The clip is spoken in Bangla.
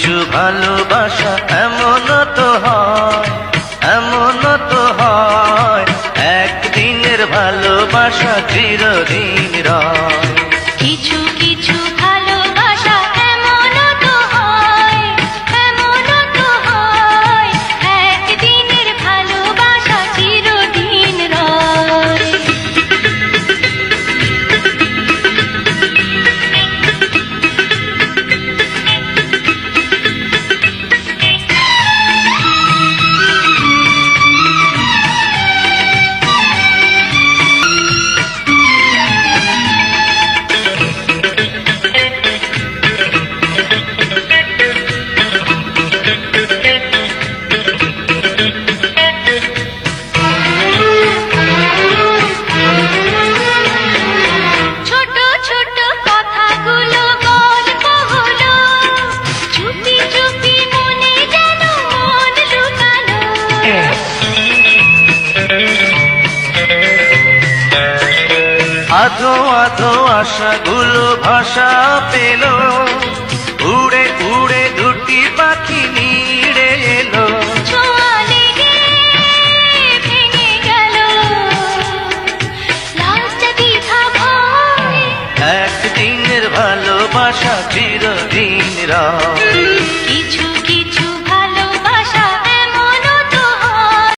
কিছু ভালোবাসা এমন তো হয়, এমন তো হয়, একদিনের ভালোবাসা চিরদিন রয়। কিছু কিছু ভালোবাসা এমন তো হয়, এমন তো হয়, একদিনের ভালোবাসা চিরদিন রয়। ছোট ছোট কথাগুলো গল্প হলো, চুপি চুপি মনে যেন মন লুকানো। আধো আধো আশাগুলো ভাষা পেল, উড়ে